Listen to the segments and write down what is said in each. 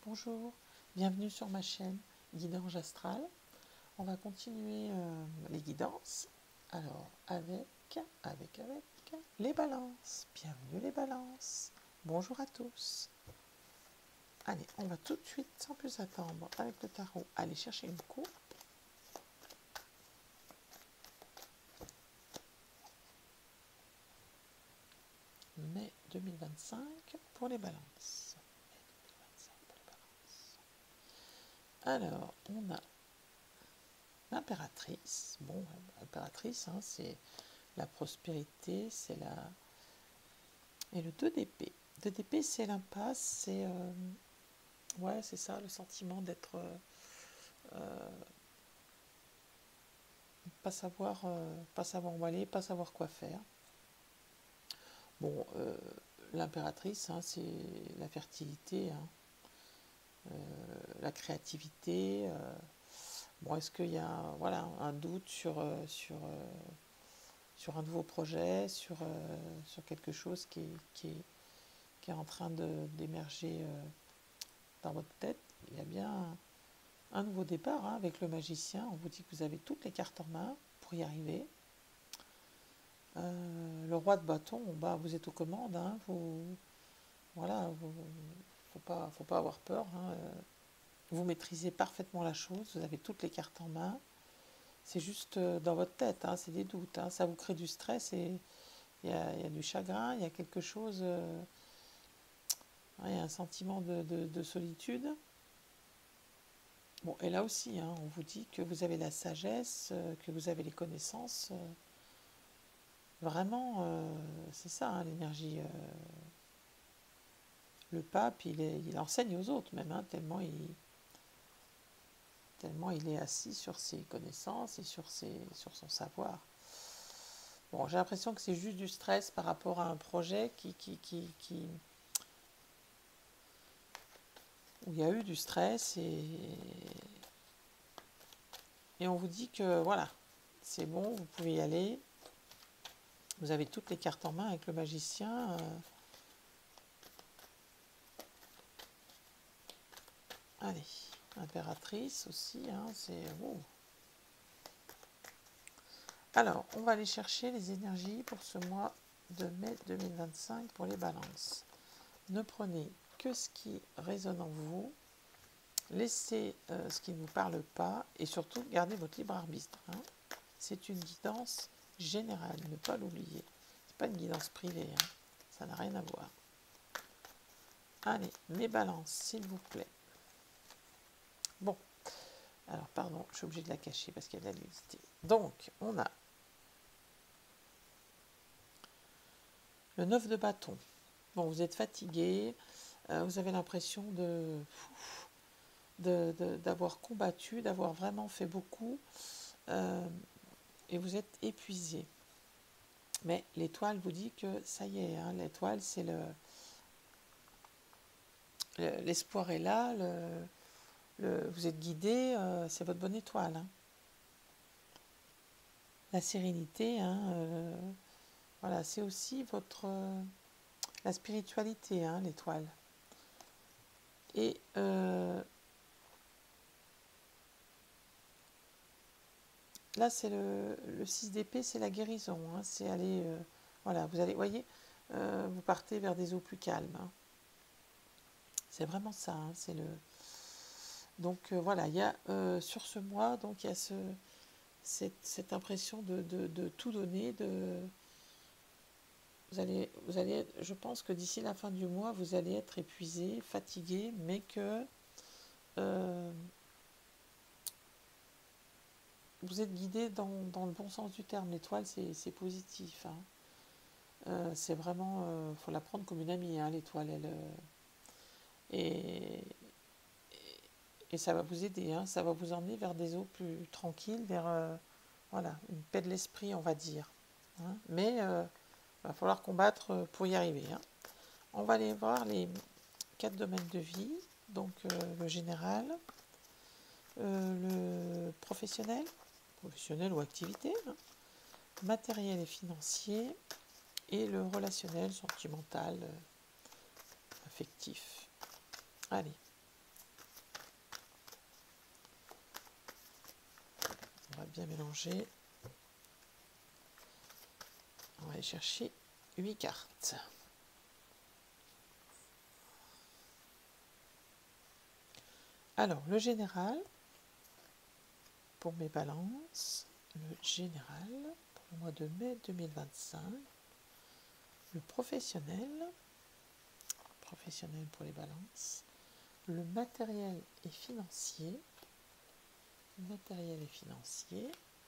Bonjour, bienvenue sur ma chaîne Guidange Astral. On va continuer les guidances. Alors, avec les balances. Bienvenue les balances. Bonjour à tous. Allez, on va tout de suite, sans plus attendre, avec le tarot, aller chercher une coupe. Mai 2025 pour les balances. Mai 2025 pour les balances. Alors, on a l'impératrice. Bon, l'impératrice, hein, c'est la prospérité, c'est la... Et le 2 d'épée. 2 d'épée, c'est l'impasse, c'est... ouais, c'est ça, le sentiment d'être... pas savoir où aller, pas savoir quoi faire. Bon, l'impératrice, hein, c'est la fertilité, hein, la créativité. Bon, est-ce qu'il y a voilà, un doute sur un nouveau projet, sur quelque chose qui est en train d'émerger dans votre tête? Il y a bien un nouveau départ, hein, avec le magicien. On vous dit que vous avez toutes les cartes en main pour y arriver. Le roi de bâton, bah, vous êtes aux commandes, hein, voilà, faut pas avoir peur, hein, vous maîtrisez parfaitement la chose, vous avez toutes les cartes en main. C'est juste dans votre tête, hein, c'est des doutes, hein, ça vous crée du stress et il y a du chagrin, il y a quelque chose, il y a un sentiment de solitude. Bon, et là aussi, hein, on vous dit que vous avez la sagesse, que vous avez les connaissances. Vraiment, c'est ça, hein, l'énergie. Le pape, il enseigne aux autres même, hein, tellement il est assis sur ses connaissances et sur son savoir. Bon, j'ai l'impression que c'est juste du stress par rapport à un projet où il y a eu du stress et on vous dit que voilà, c'est bon, vous pouvez y aller. Vous avez toutes les cartes en main avec le magicien. Allez, impératrice aussi, hein, c'est... Oh. Alors, on va aller chercher les énergies pour ce mois de mai 2025 pour les balances. Ne prenez que ce qui résonne en vous. Laissez ce qui ne vous parle pas et surtout gardez votre libre arbitre, hein. C'est une guidance générale, ne pas l'oublier. Ce n'est pas une guidance privée, hein. Ça n'a rien à voir. Allez, mes balances, s'il vous plaît. Bon, alors pardon, je suis obligée de la cacher parce qu'il y a de la nudité. Donc, on a le 9 de bâton. Bon, vous êtes fatigué, vous avez l'impression d'avoir combattu, d'avoir vraiment fait beaucoup, et vous êtes épuisé. Mais l'étoile vous dit que ça y est, hein, l'étoile, c'est l'espoir est là, vous êtes guidé, c'est votre bonne étoile, hein. La sérénité, hein, voilà, c'est aussi la spiritualité, hein, l'étoile. Et là, c'est le 6 d'épée, c'est la guérison, hein, c'est aller, voilà, vous allez, voyez, vous partez vers des eaux plus calmes, hein. C'est vraiment ça, hein, c'est le... Donc voilà, il y a sur ce mois, donc il y a cette impression de tout donner, vous allez, je pense que d'ici la fin du mois, vous allez être épuisé, fatigué, mais que vous êtes guidé dans le bon sens du terme. L'étoile, c'est positif, hein. C'est vraiment, faut la prendre comme une amie, hein, l'étoile, et ça va vous aider, hein, ça va vous emmener vers des eaux plus tranquilles, vers voilà, une paix de l'esprit, on va dire, hein. Mais il va falloir combattre pour y arriver, hein. On va aller voir les 4 domaines de vie, donc le général, le professionnel ou activité, hein, matériel et financier, et le relationnel, sentimental, affectif. Allez, bien mélanger. On va aller chercher 8 cartes. Alors, le général, pour mes balances, le général, pour le mois de mai 2025, le professionnel pour les balances, le matériel et financier,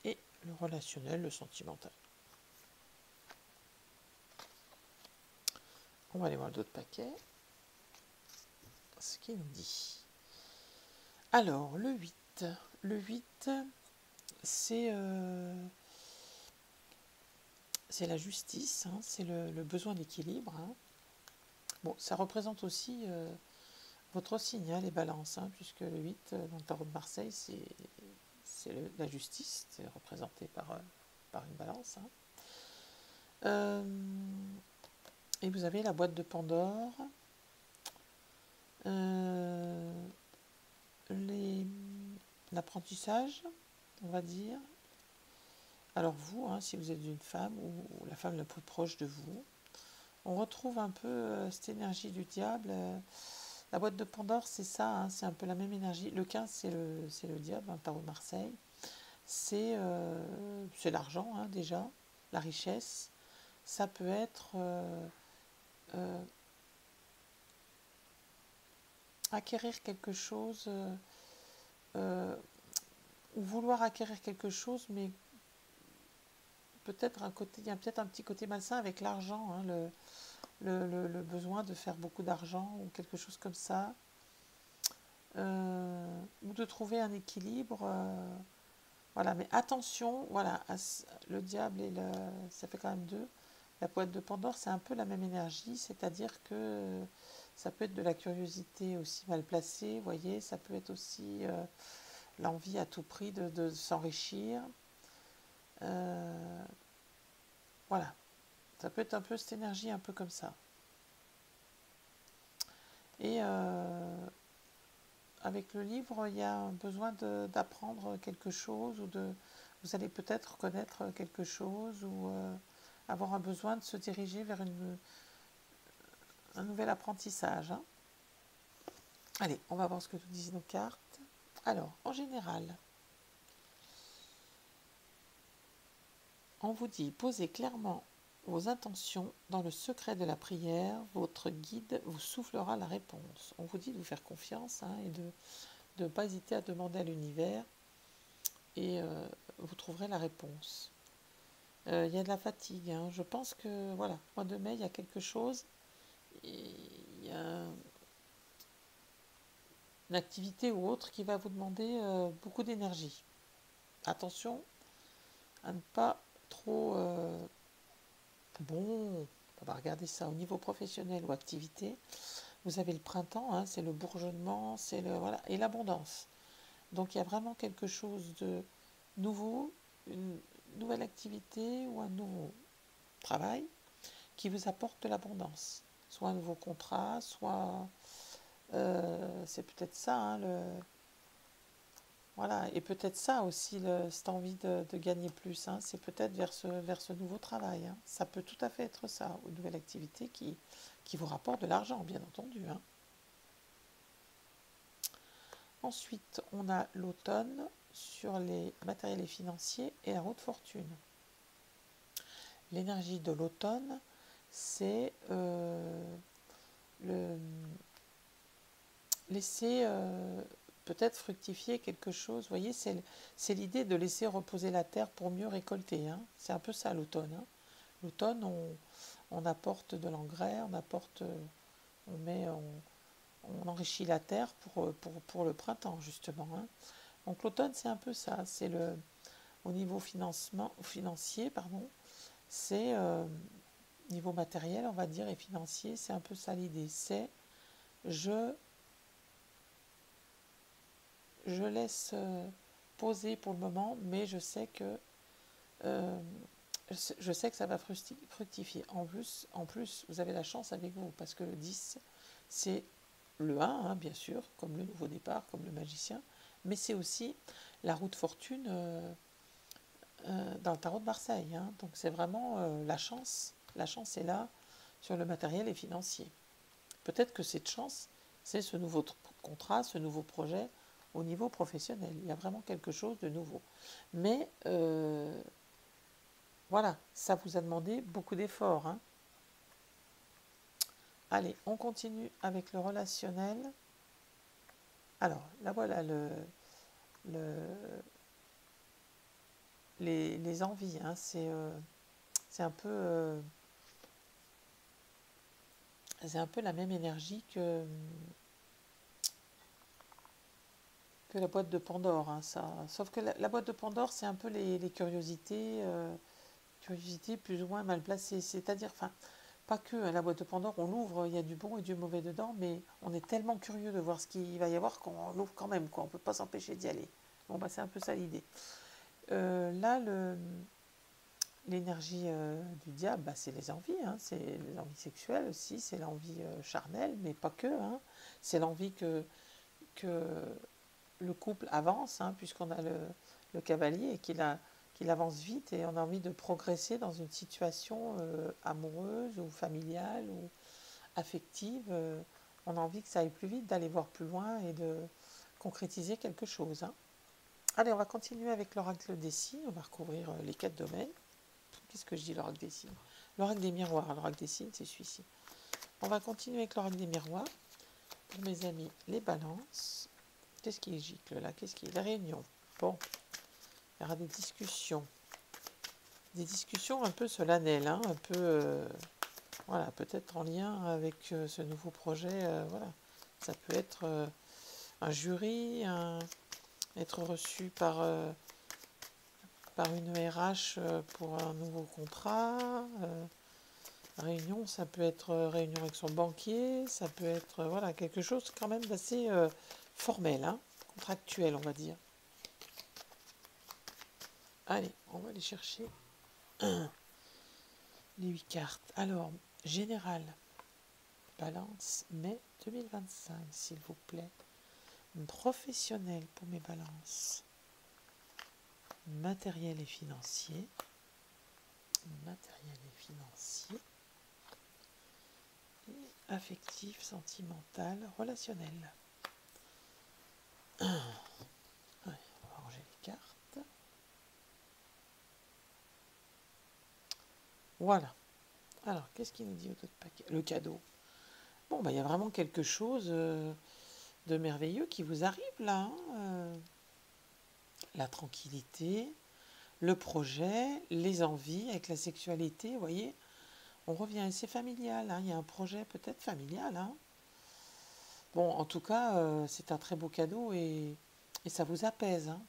et le relationnel, le sentimental. On va aller voir d'autres paquets. Ce qu'il nous dit. Alors, le 8. Le 8, c'est la justice, hein, c'est le besoin d'équilibre. Hein. Bon, ça représente aussi votre signe, hein, les balances, hein, puisque le 8, dans le tarot de Marseille, c'est la justice, c'est représenté par une balance. Hein. Et vous avez la boîte de Pandore, l'apprentissage, on va dire. Alors vous, hein, si vous êtes une femme ou la femme la plus proche de vous, on retrouve un peu cette énergie du diable. La boîte de Pandore, c'est ça, hein, c'est un peu la même énergie. Le 15, c'est le diable, hein, le tarot de Marseille. C'est l'argent, hein, déjà, la richesse. Ça peut être acquérir quelque chose, ou vouloir acquérir quelque chose, mais peut-être il y a peut-être un petit côté malsain avec l'argent, hein, le besoin de faire beaucoup d'argent ou quelque chose comme ça, ou de trouver un équilibre. Voilà, mais attention, voilà, le diable et ça fait quand même 2. La boîte de Pandore, c'est un peu la même énergie, c'est-à-dire que ça peut être de la curiosité aussi mal placée, vous voyez, ça peut être aussi l'envie à tout prix de s'enrichir. Voilà, ça peut être un peu cette énergie un peu comme ça. Et avec le livre, il y a un besoin d'apprendre quelque chose, vous allez peut-être connaître quelque chose, ou avoir un besoin de se diriger vers un nouvel apprentissage. Hein. Allez, on va voir ce que nous disent nos cartes. Alors, en général, on vous dit, posez clairement vos intentions dans le secret de la prière, votre guide vous soufflera la réponse. On vous dit de vous faire confiance, hein, et de ne pas hésiter à demander à l'univers, et vous trouverez la réponse. Il y a de la fatigue, hein. Je pense que, voilà, mois de mai, il y a quelque chose, il y a une activité ou autre qui va vous demander beaucoup d'énergie. Attention à ne pas trop... bon, on va regarder ça au niveau professionnel ou activité. Vous avez le printemps, hein, c'est le bourgeonnement, c'est voilà, et l'abondance. Donc il y a vraiment quelque chose de nouveau, une nouvelle activité ou un nouveau travail qui vous apporte de l'abondance. Soit un nouveau contrat, soit c'est peut-être ça, hein, voilà, et peut-être ça aussi, cette envie de gagner plus, hein, c'est peut-être vers ce nouveau travail. Hein. Ça peut tout à fait être ça, une nouvelle activité qui vous rapporte de l'argent, bien entendu. Hein. Ensuite, on a l'automne sur les matériels et financiers et la roue de fortune. L'énergie de l'automne, c'est laisser peut-être fructifier quelque chose. Vous voyez, c'est l'idée de laisser reposer la terre pour mieux récolter. Hein. C'est un peu ça l'automne. Hein. L'automne, on apporte de l'engrais, on enrichit la terre pour le printemps, justement. Hein. Donc l'automne, c'est un peu ça. C'est au niveau financier, c'est niveau matériel, on va dire, et financier, c'est un peu ça l'idée. C'est je laisse poser pour le moment, mais je sais que ça va fructifier. En plus, vous avez la chance avec vous, parce que le 10, c'est le 1, hein, bien sûr, comme le nouveau départ, comme le magicien, mais c'est aussi la roue de fortune. dans le tarot de Marseille, hein. Donc c'est vraiment la chance. La chance est là sur le matériel et financier. Peut-être que cette chance, c'est ce nouveau contrat, ce nouveau projet au niveau professionnel. Il y a vraiment quelque chose de nouveau. Mais voilà, ça vous a demandé beaucoup d'efforts, hein. Allez, on continue avec le relationnel. Alors, là voilà les envies, hein. C'est un peu la même énergie que la boîte de Pandore, hein, ça. Sauf que la boîte de Pandore, c'est un peu les curiosités, curiosités plus ou moins mal placées. C'est-à-dire, enfin, pas que hein, la boîte de Pandore, on l'ouvre, il y a du bon et du mauvais dedans, mais on est tellement curieux de voir ce qu'il va y avoir qu'on l'ouvre quand même, quoi. On ne peut pas s'empêcher d'y aller. Bon, bah, c'est un peu ça l'idée. Là, l'énergie du diable, bah, c'est les envies, hein, c'est les envies sexuelles aussi, c'est l'envie charnelle, mais pas que, hein. C'est l'envie que le couple avance, hein, puisqu'on a le cavalier et qu'il avance vite et on a envie de progresser dans une situation amoureuse ou familiale ou affective. On a envie que ça aille plus vite, d'aller voir plus loin et de concrétiser quelque chose, hein. Allez, on va continuer avec l'oracle des signes, on va recouvrir les 4 domaines. Qu'est-ce que je dis, l'oracle des signes? L'oracle des miroirs, l'oracle des signes, c'est celui-ci. On va continuer avec l'oracle des miroirs. Pour mes amis, les balances. Qu'est-ce qui gicle là? Qu'est-ce qui est? La réunion. Bon, il y aura des discussions. Des discussions un peu solennelles, hein, un peu, voilà, peut-être en lien avec ce nouveau projet. Voilà. Ça peut être un jury, être reçu par une RH pour un nouveau contrat. Réunion, ça peut être réunion avec son banquier, ça peut être voilà, quelque chose quand même d'assez formel, hein, contractuel, on va dire. Allez, on va aller chercher les 8 cartes. Alors, général, balance, mai 2025, s'il vous plaît. Professionnel pour mes balances. Matériel et financier. Matériel et financier. Et affectif, sentimental, relationnel. Ouais, on va ranger les cartes. Voilà. Alors, qu'est-ce qu'il nous dit au autre paquet? Le cadeau. Bon, bah, il y a vraiment quelque chose de merveilleux qui vous arrive là, hein. La tranquillité, le projet, les envies avec la sexualité, vous voyez. On revient, c'est familial, hein. Il y a un projet peut-être familial, hein. Bon, en tout cas, c'est un très beau cadeau et ça vous apaise, hein.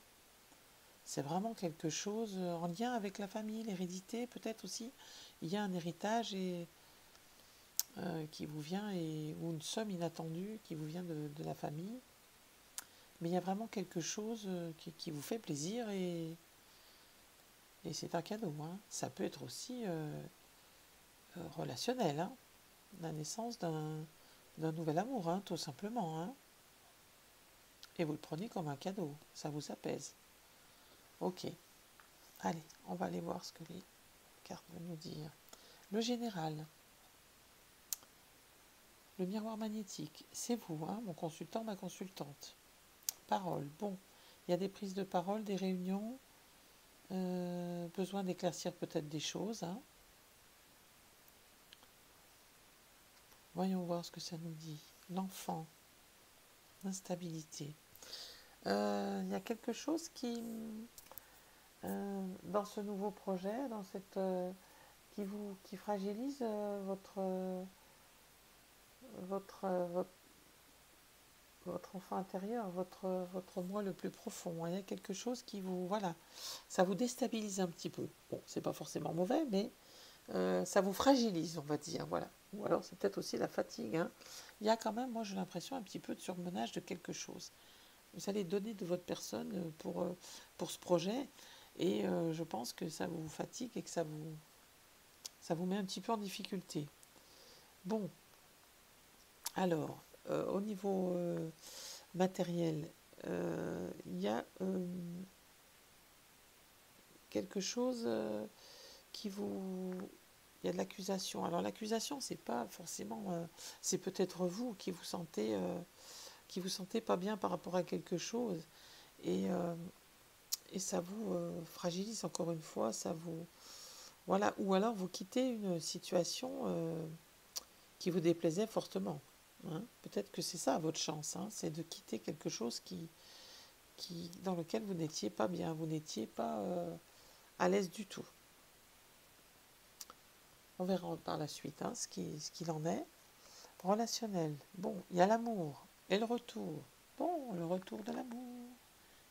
C'est vraiment quelque chose en lien avec la famille, l'hérédité, peut-être aussi. Il y a un héritage qui vous vient, ou une somme inattendue qui vous vient de la famille. Mais il y a vraiment quelque chose qui vous fait plaisir et c'est un cadeau, hein. Ça peut être aussi relationnel, hein. La naissance d'un nouvel amour, hein, tout simplement, hein. Et vous le prenez comme un cadeau, ça vous apaise. Ok, allez, on va aller voir ce que les cartes veulent nous dire. Le général, le miroir magnétique, c'est vous, hein, mon consultant, ma consultante. Parole, bon, il y a des prises de parole, des réunions, besoin d'éclaircir peut-être des choses, hein. Voyons voir ce que ça nous dit. L'enfant, l'instabilité. Il y a quelque chose dans ce nouveau projet, dans cette, qui fragilise votre, votre, votre enfant intérieur, votre moi le plus profond. Il y a quelque chose qui vous, voilà, ça vous déstabilise un petit peu. Bon, c'est pas forcément mauvais, mais ça vous fragilise, on va dire, voilà. Ou alors c'est peut-être aussi la fatigue, hein. Il y a quand même, moi j'ai l'impression, un petit peu de surmenage de quelque chose. Vous allez donner de votre personne pour ce projet et je pense que ça vous fatigue et que ça vous met un petit peu en difficulté. Bon, alors, au niveau matériel, il y a quelque chose qui vous... Il y a de l'accusation. Alors l'accusation, c'est pas forcément... c'est peut-être vous qui vous sentez pas bien par rapport à quelque chose. Et ça vous fragilise encore une fois, ça vous... Voilà. Ou alors vous quittez une situation qui vous déplaisait fortement. Hein. Peut-être que c'est ça votre chance, hein, c'est de quitter quelque chose dans lequel vous n'étiez pas bien, vous n'étiez pas à l'aise du tout. On verra par la suite hein, ce qu'il en est. Relationnel, bon, il y a l'amour et le retour. Bon, le retour de l'amour.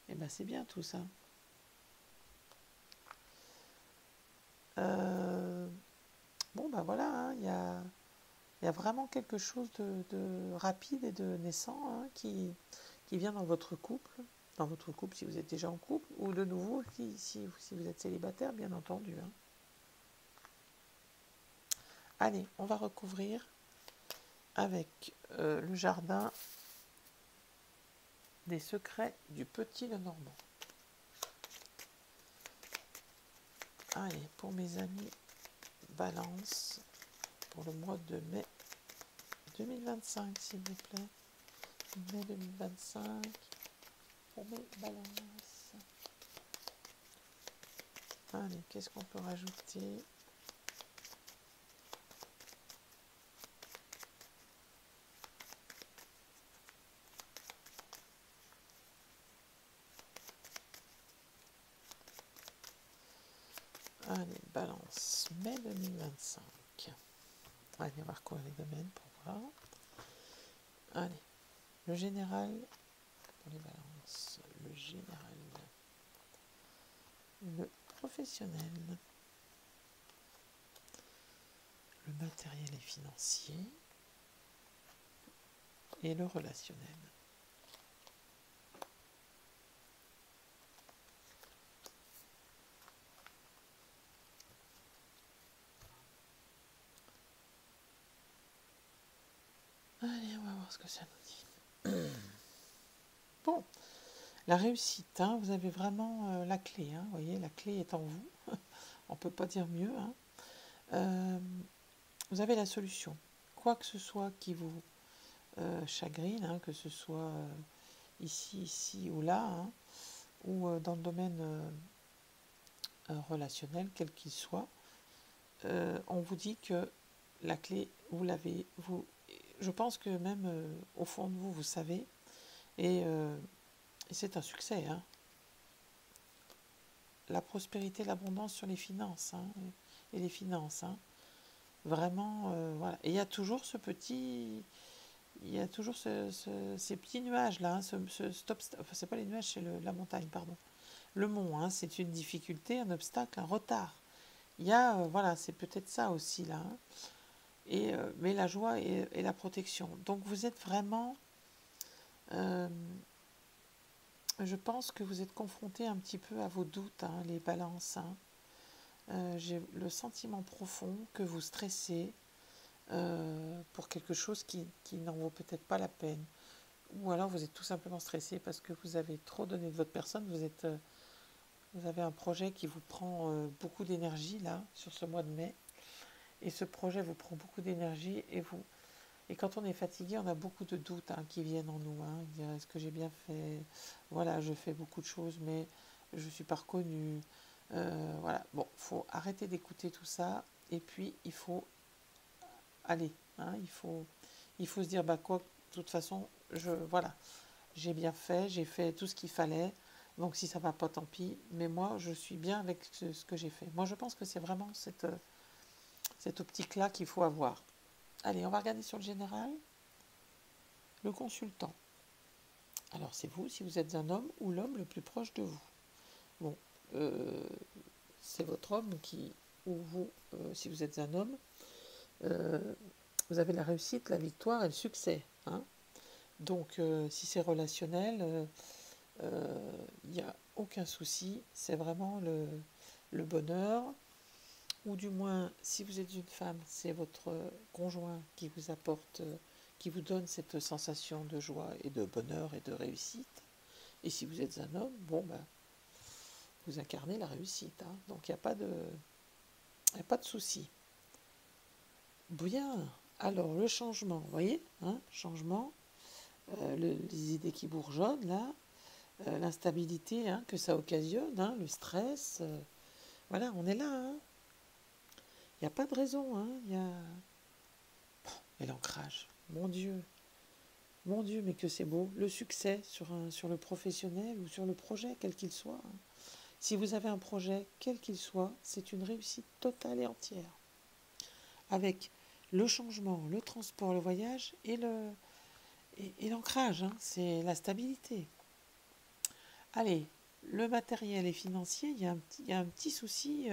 Eh bien, c'est bien tout ça. Bon, ben voilà, hein, il y a vraiment quelque chose de rapide et de naissant hein, qui vient dans votre couple. Dans votre couple si vous êtes déjà en couple, ou de nouveau si vous êtes célibataire, bien entendu. Hein. Allez, on va recouvrir avec le jardin des secrets du petit Lenormand. Allez, pour mes amis Balance, pour le mois de mai 2025, s'il vous plaît. Mai 2025, pour mes Balances. Allez, qu'est-ce qu'on peut rajouter ? Allez, Balance, mai 2025. Allez, on va recouvrir les domaines pour voir. Allez, le général pour les balances. Le général. Le professionnel. Le matériel et financier. Et le relationnel. Allez, on va voir ce que ça nous dit. Bon, la réussite, hein, vous avez vraiment la clé. Hein, vous voyez, la clé est en vous. On ne peut pas dire mieux. Hein. Vous avez la solution. Quoi que ce soit qui vous chagrine, hein, que ce soit ici ou là, hein, ou dans le domaine relationnel, quel qu'il soit, on vous dit que la clé, vous l'avez, je pense que même au fond de vous, vous savez, et c'est un succès. Hein. La prospérité, l'abondance sur les finances, hein, et les finances. Hein. Vraiment, voilà. Et il y a toujours ces petits nuages là, enfin, c'est pas les nuages, c'est la montagne, pardon. Le mont, hein, c'est une difficulté, un obstacle, un retard. Il y a, voilà, c'est peut-être ça aussi là. Hein. Mais la joie et la protection. Donc vous êtes vraiment, je pense que vous êtes confronté un petit peu à vos doutes, hein, les balances. Hein. J'ai le sentiment profond que vous stressez pour quelque chose qui n'en vaut peut-être pas la peine. Ou alors vous êtes tout simplement stressé parce que vous avez trop donné de votre personne, vous avez un projet qui vous prend beaucoup d'énergie là, sur ce mois de mai. Et ce projet vous prend beaucoup d'énergie et quand on est fatigué, on a beaucoup de doutes hein, qui viennent en nous. Hein. Est-ce que j'ai bien fait? Voilà, je fais beaucoup de choses, mais je ne suis pas reconnue. Voilà, bon, il faut arrêter d'écouter tout ça. Et puis, il faut aller. Hein. Il faut se dire, bah quoi, de toute façon, voilà, j'ai bien fait, j'ai fait tout ce qu'il fallait. Donc, si ça ne va pas, tant pis. Mais moi, je suis bien avec ce que j'ai fait. Moi, je pense que c'est vraiment cette optique-là qu'il faut avoir. Allez, on va regarder sur le général. Le consultant. Alors, c'est vous, si vous êtes un homme ou l'homme le plus proche de vous. Bon, c'est votre homme ou vous, si vous êtes un homme, vous avez la réussite, la victoire et le succès. Hein. Donc, si c'est relationnel, il n'y a aucun souci. C'est vraiment le bonheur. Ou du moins, si vous êtes une femme, c'est votre conjoint qui vous apporte, qui vous donne cette sensation de joie et de bonheur et de réussite. Et si vous êtes un homme, bon, ben, vous incarnez la réussite. Hein. Donc il n'y a pas de souci. Bien. Alors, le changement, vous voyez, hein, changement, les idées qui bourgeonnent, là, l'instabilité hein, que ça occasionne, hein, le stress. Voilà, on est là. Hein. Il n'y a pas de raison. Hein, il y a... Et l'ancrage, mon Dieu, mais que c'est beau. Le succès sur le professionnel ou sur le projet, quel qu'il soit. Hein. Si vous avez un projet, quel qu'il soit, c'est une réussite totale et entière. Avec le changement, le transport, le voyage et l'ancrage, hein, c'est la stabilité. Allez, le matériel et financier, il y a un petit souci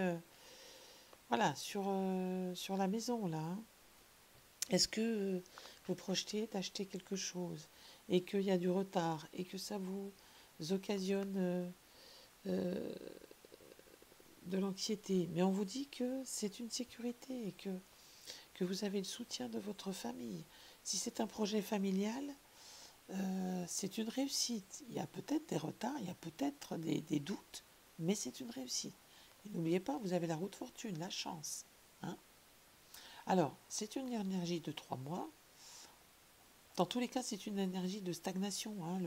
voilà, sur la maison, là. Hein. Est-ce que vous projetez d'acheter quelque chose et qu'il y a du retard et que ça vous occasionne de l'anxiété, mais on vous dit que c'est une sécurité et que vous avez le soutien de votre famille. Si c'est un projet familial, c'est une réussite. Il y a peut-être des retards, il y a peut-être des doutes, mais c'est une réussite. Et n'oubliez pas, vous avez la roue de fortune, la chance. Hein. Alors, c'est une énergie de 3 mois. Dans tous les cas, c'est une énergie de stagnation, hein,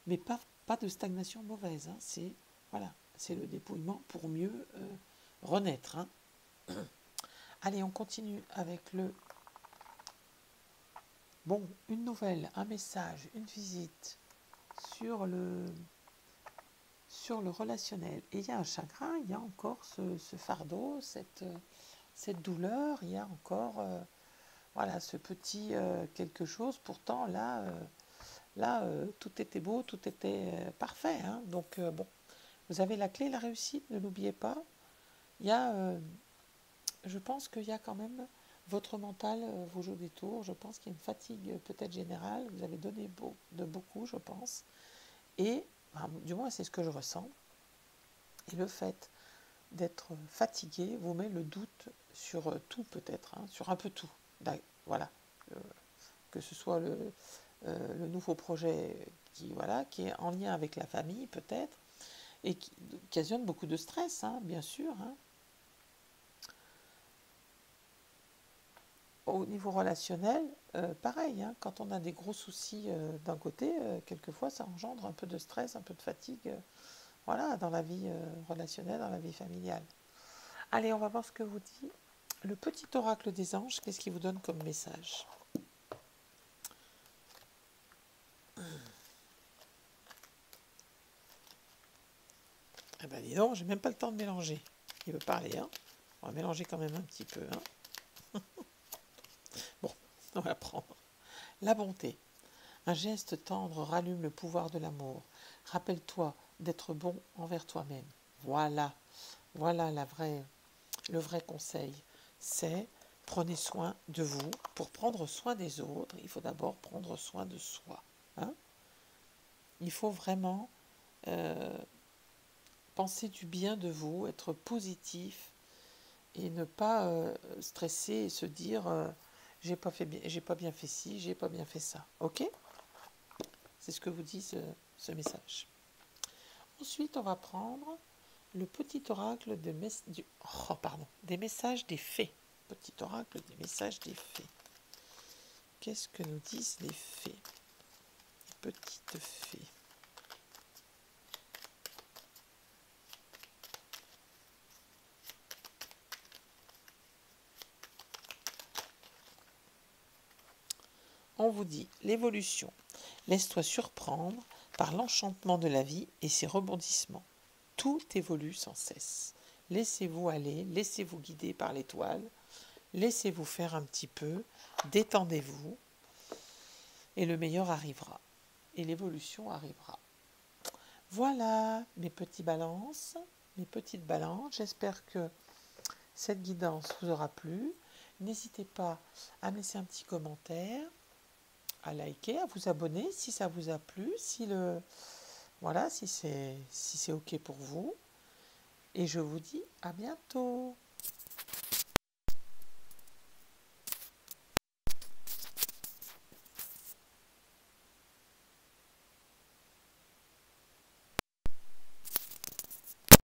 mais pas de stagnation mauvaise. Hein, c'est le dépouillement pour mieux renaître. Hein. Allez, on continue avec une nouvelle, un message, une visite sur le relationnel. Et il y a un chagrin, il y a encore ce fardeau, cette douleur, il y a encore voilà, ce petit quelque chose. Pourtant, là tout était beau, tout était parfait. Hein. Donc, bon, vous avez la clé, la réussite, ne l'oubliez pas. Il y a, je pense qu'il y a quand même votre mental vous joue des tours. Je pense qu'il y a une fatigue peut-être générale. Vous avez donné de beaucoup, je pense. Et, du moins, c'est ce que je ressens. Et le fait d'être fatigué vous met le doute sur tout peut-être, hein, sur un peu tout. Voilà. Que ce soit le nouveau projet qui est en lien avec la famille peut-être, et qui occasionne beaucoup de stress, hein, bien sûr. Hein. Au niveau relationnel, pareil, hein, quand on a des gros soucis d'un côté, quelquefois ça engendre un peu de stress, un peu de fatigue, voilà, dans la vie relationnelle, dans la vie familiale. Allez, on va voir ce que vous dit le petit oracle des anges. Qu'est-ce qu'il vous donne comme message? Eh ben dis donc, j'ai même pas le temps de mélanger. Il veut parler, hein. On va mélanger quand même un petit peu, hein. Bon, on va prendre. La bonté. Un geste tendre rallume le pouvoir de l'amour. Rappelle-toi d'être bon envers toi-même. Voilà le vrai conseil. C'est prenez soin de vous. Pour prendre soin des autres, il faut d'abord prendre soin de soi. Hein. Il faut vraiment penser du bien de vous, être positif et ne pas stresser et se dire j'ai pas bien fait ci, j'ai pas bien fait ça. Ok? C'est ce que vous dit ce message. Ensuite, on va prendre le petit oracle des messages des fées. Petit oracle des messages des fées. Qu'est-ce que nous disent les fées? Les petites fées. On vous dit l'évolution. Laisse-toi surprendre par l'enchantement de la vie et ses rebondissements. Tout évolue sans cesse. Laissez-vous aller, laissez-vous guider par l'étoile, laissez-vous faire un petit peu, détendez-vous, et le meilleur arrivera. Et l'évolution arrivera. Voilà mes petites balances. J'espère que cette guidance vous aura plu. N'hésitez pas à me laisser un petit commentaire, à liker, à vous abonner si ça vous a plu, si c'est OK pour vous. Et je vous dis à bientôt.